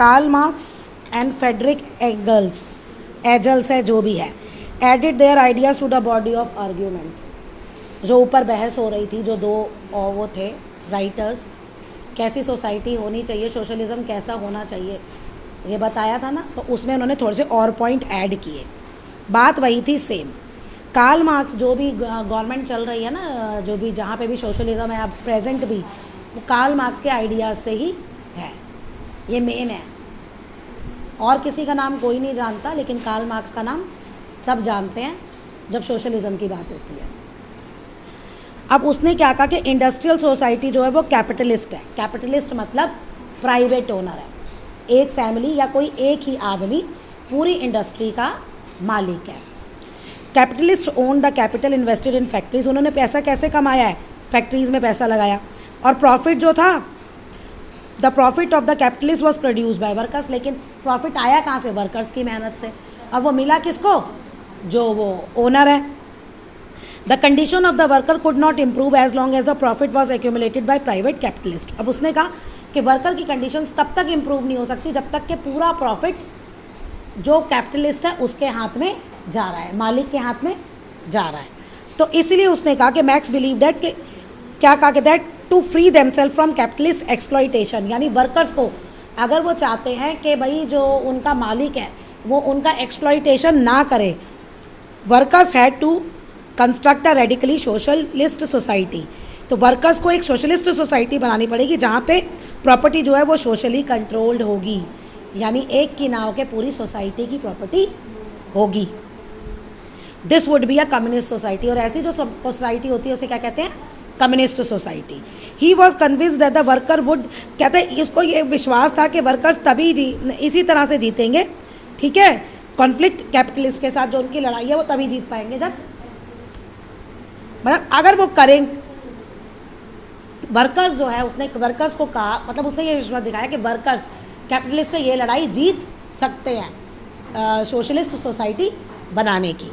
Karl Marx and Friedrich Engels है जो भी है, added their ideas to the body of argument. जो ऊपर बहस हो रही थी, जो दो वो थे राइटर्स, कैसी सोसाइटी होनी चाहिए, सोशलिज्म कैसा होना चाहिए, ये बताया था ना, तो उसमें उन्होंने थोड़े से और पॉइंट ऐड किए। बात वही थी सेम। कार्ल मार्क्स, जो भी गवर्नमेंट चल रही है ना, जो भी जहाँ पे भी सोशलिज्म है अब प्रेजेंट भी, वो कार्ल मार्क्स के आइडियाज़ से ही है, ये मेन है। और किसी का नाम कोई नहीं जानता, लेकिन कार्ल मार्क्स का नाम सब जानते हैं जब सोशलिज्म की बात होती है। अब उसने क्या कहा कि इंडस्ट्रियल सोसाइटी जो है वो कैपिटलिस्ट है। कैपिटलिस्ट मतलब प्राइवेट ओनर है, एक फैमिली या कोई एक ही आदमी पूरी इंडस्ट्री का मालिक है। Capitalist own the capital invested in factories. उन्होंने पैसा कैसे कमाया है? फैक्ट्रीज़ में पैसा लगाया, और प्रॉफिट जो था, the profit of the capitalist was produce by workers. लेकिन प्रॉफिट आया कहाँ से? वर्कर्स की मेहनत से। अब वो मिला किसको? जो वो ओनर है। The condition of the worker could not improve as long as the profit was accumulated by private capitalist. अब उसने कहा कि वर्कर की कंडीशंस तब तक इम्प्रूव नहीं हो सकती जब तक कि पूरा प्रॉफिट जो कैपिटलिस्ट है उसके हाथ में जा रहा है, मालिक के हाथ में जा रहा है। तो इसलिए उसने कहा कि मैक्स बिलीव दैट कि क्या कहा कि that to free themselves from capitalist exploitation, यानी वर्कर्स को अगर वो चाहते हैं कि भाई जो उनका मालिक है वो उनका एक्सप्लॉइटेशन ना करे, workers had to construct a radically socialist society. तो वर्कर्स को एक सोशलिस्ट सोसाइटी बनानी पड़ेगी जहाँ पे प्रॉपर्टी जो है वो सोशली कंट्रोल्ड होगी, यानी एक की ना होकर पूरी सोसाइटी की प्रॉपर्टी होगी। This would be a communist society. और ऐसी जो सोसाइटी होती है उसे क्या कहते हैं? Communist society. He was convince that the worker would, कहते हैं इसको ये विश्वास था कि वर्कर्स तभी इसी तरह से जीतेंगे, ठीक है, कॉन्फ्लिक्ट कैपिटलिस्ट के साथ जो उनकी लड़ाई है वो तभी जीत पाएंगे जब, मतलब अगर वो करें, वर्कर्स जो है, उसने वर्कर्स को कहा, मतलब उसने ये विश्वास दिखाया कि वर्कर्स कैपिटलिस्ट से ये लड़ाई जीत सकते हैं सोशलिस्ट सोसाइटी बनाने की।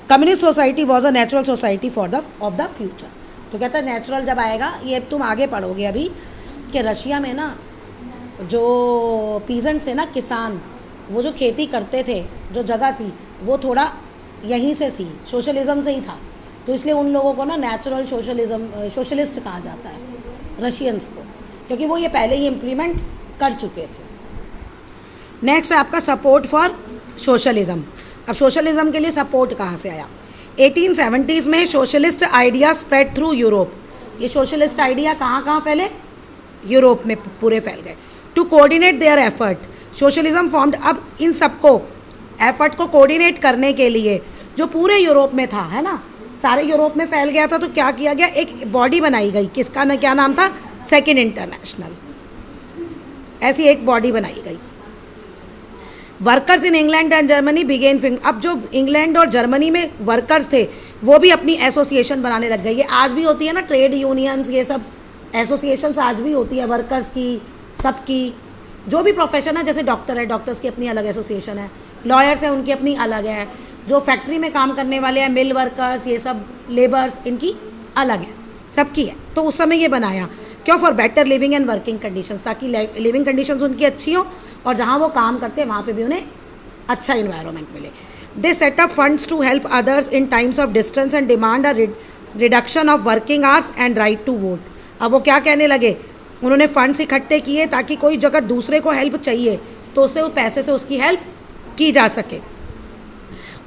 Communist society was a natural society for the of the future. तो कहता है नेचुरल जब आएगा, ये तुम आगे पढ़ोगे अभी कि रशिया में ना जो पीजेंट्स है ना, किसान, वो जो खेती करते थे, जो जगह थी वो थोड़ा यहीं से थी, सोशलिज्म से ही था, तो इसलिए उन लोगों को ना नेचुरल सोशलिस्ट कहा जाता है, रशियंस को, क्योंकि वो ये पहले ही इम्प्लीमेंट कर चुके थे। नेक्स्ट है आपका सपोर्ट फॉर सोशलिज्म। अब सोशलिज्म के लिए सपोर्ट कहाँ से आया? 1870s में socialist idea spread through Europe. ये सोशलिस्ट आइडिया कहाँ कहाँ फैले? यूरोप में पूरे फैल गए। To coordinate their effort, socialism formed. अब इन सबको एफर्ट को कोऑर्डिनेट करने के लिए जो पूरे यूरोप में था, है ना, सारे यूरोप में फैल गया था, तो क्या किया गया? एक बॉडी बनाई गई, किसका ना क्या नाम था? Second international. ऐसी एक बॉडी बनाई गई। Workers in England and Germany began. अब जो इंग्लैंड और जर्मनी में वर्कर्स थे वो भी अपनी एसोसिएशन बनाने लग गए। ये आज भी होती है ना, ट्रेड यूनियंस, ये सब एसोसिएशंस आज भी होती है वर्कर्स की, सबकी, जो भी प्रोफेशन है, जैसे डॉक्टर है, डॉक्टर्स की अपनी अलग एसोसिएशन है, लॉयर्स है, उनकी अपनी अलग है, जो फैक्ट्री में काम करने वाले हैं, मिल वर्कर्स, ये सब लेबर्स, इनकी अलग है, सबकी है। तो उस समय ये बनाया क्यों? For better living and working conditions, ताकि लिविंग कंडीशंस उनकी अच्छी हो और जहाँ वो काम करते हैं वहाँ पे भी उन्हें अच्छा इन्वायरमेंट मिले। They set up funds to help others in times of distance and demand a reduction of working hours and right to vote. अब वो क्या कहने लगे? उन्होंने फंड्स इकट्ठे किए ताकि कोई जगह दूसरे को हेल्प चाहिए तो उससे वो पैसे से उसकी हेल्प की जा सके।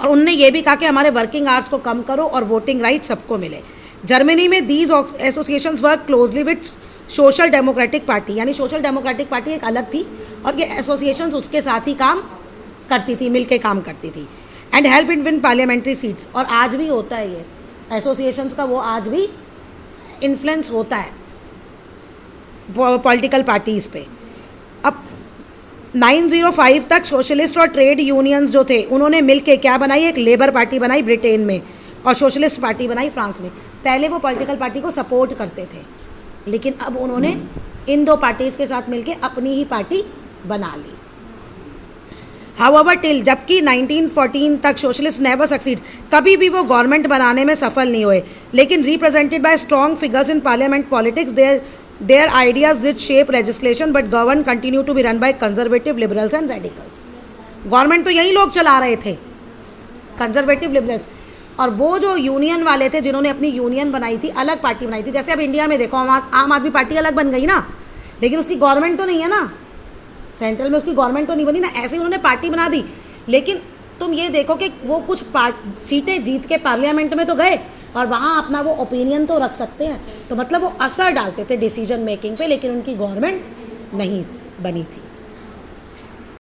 और उन्होंने ये भी कहा कि हमारे वर्किंग आवर्स को कम करो और वोटिंग राइट सबको मिले। जर्मनी में these associations work closely with social democratic party, यानी सोशल डेमोक्रेटिक पार्टी एक अलग थी और ये एसोसिएशंस उसके साथ ही काम करती थी, मिलके काम करती थी। And help in win parliamentary seats. और आज भी होता है ये एसोसिएशंस का, वो आज भी इन्फ्लुएंस होता है पॉलिटिकल पार्टीज़ पे। अब 1905 तक सोशलिस्ट और ट्रेड यूनियंस जो थे उन्होंने मिलके क्या बनाई? एक लेबर पार्टी बनाई ब्रिटेन में और सोशलिस्ट पार्टी बनाई फ्रांस में। पहले वो पॉलिटिकल पार्टी को सपोर्ट करते थे, लेकिन अब उन्होंने इन दो पार्टीज़ के साथ मिलके अपनी ही पार्टी बना ली। हाउएवर टिल, जबकि 1914 तक सोशलिस्ट नेवर सक्सीड, कभी भी वो गवर्नमेंट बनाने में सफल नहीं हुए, लेकिन represented by strong figures in parliament politics, their ideas did shape legislation but govern continue to be run by conservative liberals and radicals. Government तो यही लोग चला रहे थे, कंजर्वेटिव लिबरल्स। और वो जो यूनियन वाले थे जिन्होंने अपनी यूनियन बनाई थी, अलग पार्टी बनाई थी, जैसे अब इंडिया में देखो आम आदमी पार्टी अलग बन गई ना, लेकिन उसकी गवर्नमेंट तो नहीं है ना, सेंट्रल में उसकी गवर्नमेंट तो नहीं बनी ना, ऐसे उन्होंने पार्टी बना दी। लेकिन तुम ये देखो कि वो कुछ सीटें जीत के पार्लियामेंट में तो गए और वहाँ अपना वो ओपिनियन तो रख सकते हैं, तो मतलब वो असर डालते थे डिसीजन मेकिंग पे, लेकिन उनकी गवर्नमेंट नहीं बनी थी।